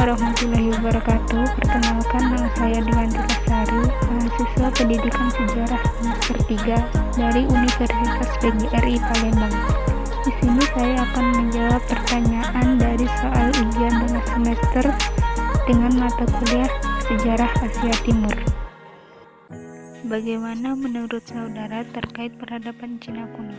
warahmatullahi wabarakatuh. Perkenalkan, nama saya Dewanti Lestari, mahasiswa Pendidikan Sejarah semester 3 dari Universitas PGRI Palembang. Di sini saya akan menjawab pertanyaan dari soal ujian tengah semester dengan mata kuliah Sejarah Asia Timur. Bagaimana menurut saudara terkait peradaban Cina kuno?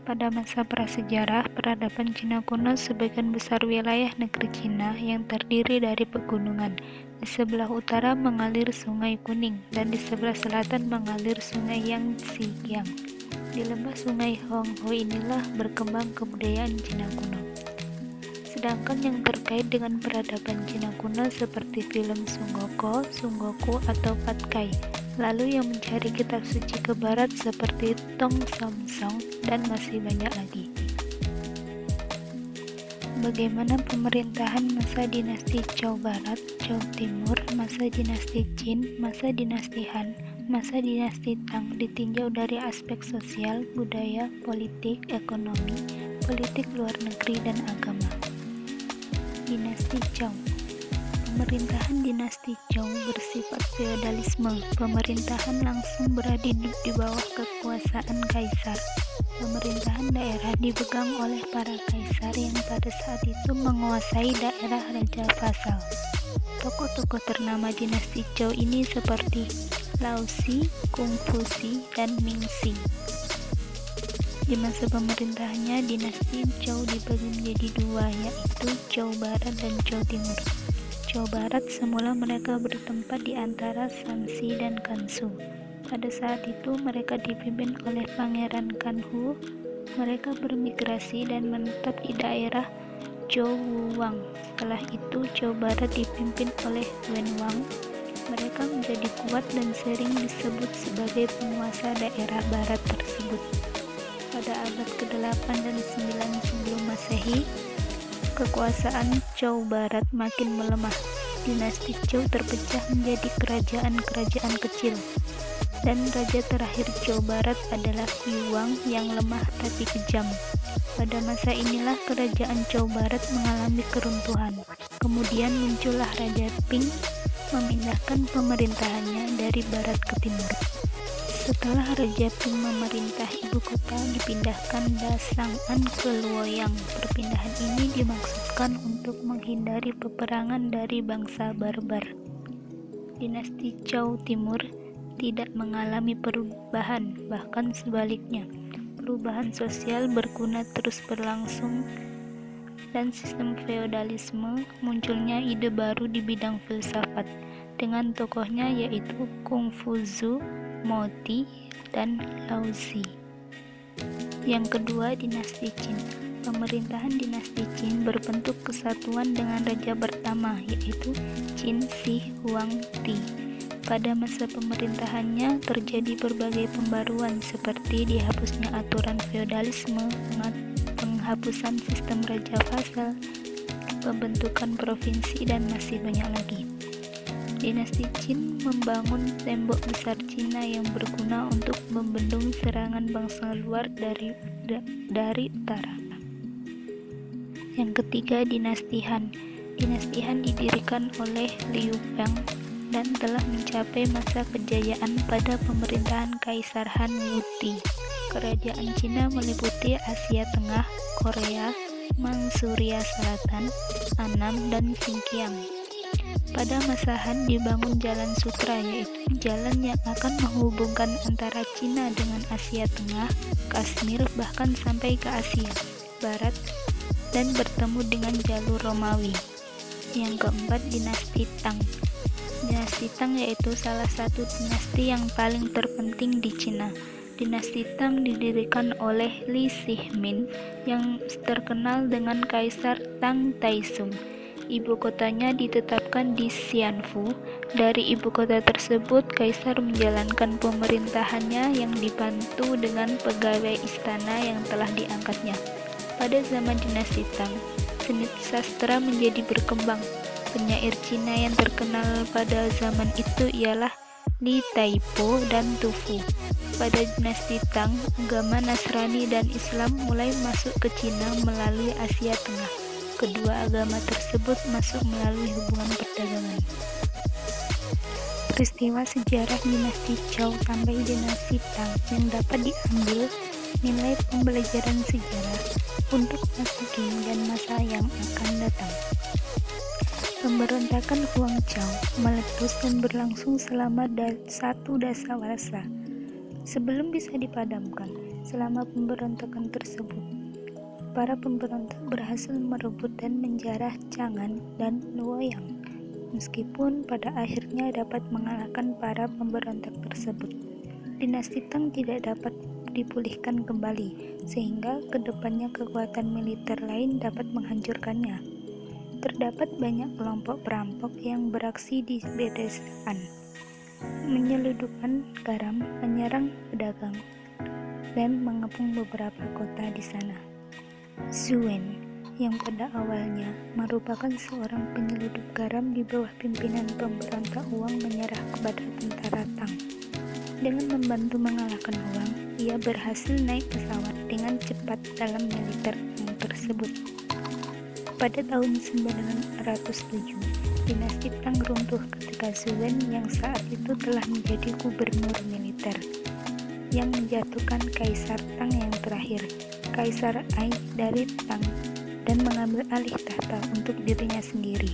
Pada masa prasejarah, peradaban Cina kuno sebagian besar wilayah negeri Cina yang terdiri dari pegunungan. Di sebelah utara mengalir Sungai Kuning dan di sebelah selatan mengalir Sungai Yangtze. Di lembah Sungai Huanghe inilah berkembang kebudayaan Cina kuno. Sedangkan yang terkait dengan peradaban Cina kuno seperti film Sunggoku atau Patkai, lalu yang mencari kitab suci ke barat seperti Tong Samsung, dan masih banyak lagi. Bagaimana pemerintahan masa dinasti Zhou Barat, Zhou Timur, masa dinasti Qin, masa dinasti Han, masa dinasti Tang ditinjau dari aspek sosial, budaya, politik, ekonomi, politik luar negeri, dan agama. Dinasti Zhou. Pemerintahan dinasti Zhou bersifat feodalisme. Pemerintahan langsung berada di bawah kekuasaan kaisar. Pemerintahan daerah dipegang oleh para kaisar yang pada saat itu menguasai daerah raja vasal. Tokoh-tokoh ternama dinasti Zhou ini seperti Laozi, Kongfusi, dan Mingxi. Di masa pemerintahannya, dinasti Zhou dibagi menjadi dua, yaitu Zhou Barat dan Zhou Timur. Zhou Barat semula mereka bertempat di antara Shanxi dan Gansu. Pada saat itu mereka dipimpin oleh Pangeran Kanhu. Mereka bermigrasi dan menetap di daerah Zhou Wuwang. Setelah itu Zhou Barat dipimpin oleh Wen Wang. Mereka menjadi kuat dan sering disebut sebagai penguasa daerah barat tersebut. Pada abad ke-8 dan 9 sebelum Masehi, kekuasaan Zhou Barat makin melemah. Dinasti Zhou terpecah menjadi kerajaan-kerajaan kecil, dan raja terakhir Zhou Barat adalah Yuan yang lemah tapi kejam. Pada masa inilah kerajaan Zhou Barat mengalami keruntuhan. Kemudian muncullah Raja Ping memindahkan pemerintahannya dari barat ke timur. Setelah Raja Ping memerintah, ibu kota dipindahkan Dasang'an ke Luoyang. Perpindahan ini dimaksudkan untuk menghindari peperangan dari bangsa barbar. Dinasti Zhou Timur tidak mengalami perubahan, bahkan sebaliknya. Perubahan sosial berguna terus berlangsung dan sistem feodalisme. Munculnya ide baru di bidang filsafat dengan tokohnya yaitu Kongfuzi, Moti, dan Laozi. Yang kedua, dinasti Qin. Pemerintahan dinasti Qin berbentuk kesatuan dengan raja pertama yaitu Qin Shi Huangdi. Pada masa pemerintahannya terjadi berbagai pembaruan seperti dihapusnya aturan feodalisme, penghapusan sistem raja vasal, pembentukan provinsi, dan masih banyak lagi. Dinasti Qin membangun tembok besar Cina yang berguna untuk membendung serangan bangsa luar dari utara. Yang ketiga, dinasti Han. Dinasti Han didirikan oleh Liu Bang dan telah mencapai masa kejayaan pada pemerintahan Kaisar Han Wuti. Kerajaan Cina meliputi Asia Tengah, Korea, Manchuria Selatan, Annam, dan Xinjiang. Pada masa Han dibangun Jalan Sutra, yaitu jalan yang akan menghubungkan antara Cina dengan Asia Tengah, Kashmir, bahkan sampai ke Asia Barat, dan bertemu dengan jalur Romawi. Yang keempat, dinasti Tang. Dinasti Tang yaitu salah satu dinasti yang paling terpenting di Cina. Dinasti Tang didirikan oleh Li Shihmin yang terkenal dengan Kaisar Tang Taizong. Ibu kotanya ditetapkan di Xianfu. Dari ibu kota tersebut, kaisar menjalankan pemerintahannya yang dibantu dengan pegawai istana yang telah diangkatnya. Pada zaman dinasti Tang, seni sastra menjadi berkembang. Penyair Cina yang terkenal pada zaman itu ialah Li Taipo dan Tu Fu. Pada dinasti Tang, agama Nasrani dan Islam mulai masuk ke Cina melalui Asia Tengah. kedua agama tersebut masuk melalui hubungan perdagangan. Peristiwa sejarah dinasti Zhou sampai dinasti Tang yang dapat diambil nilai pembelajaran sejarah untuk masa kini dan masa yang akan datang. Pemberontakan Huang Zhou meletus dan berlangsung selama satu dasawarsa. Sebelum bisa dipadamkan, selama pemberontakan tersebut, para pemberontak berhasil merebut dan menjarah Chang'an dan Luoyang, meskipun pada akhirnya dapat mengalahkan para pemberontak tersebut. Dinasti Tang tidak dapat dipulihkan kembali, sehingga kedepannya kekuatan militer lain dapat menghancurkannya. Terdapat banyak kelompok perampok yang beraksi di pedesaan, menyelundupkan garam, menyerang pedagang, dan mengepung beberapa kota di sana. Zhu Wen, yang pada awalnya merupakan seorang penyeludup garam di bawah pimpinan pemberontak Huang, menyerah kepada tentara Tang. Dengan membantu mengalahkan Huang, ia berhasil naik pesawat dengan cepat dalam militer Tang tersebut. Pada tahun 907, dinasti Tang runtuh ketika Zhu Wen yang saat itu telah menjadi gubernur militer, yang menjatuhkan Kaisar Tang yang terakhir, Kaisar Ai dari Tang, dan mengambil alih tahta untuk dirinya sendiri.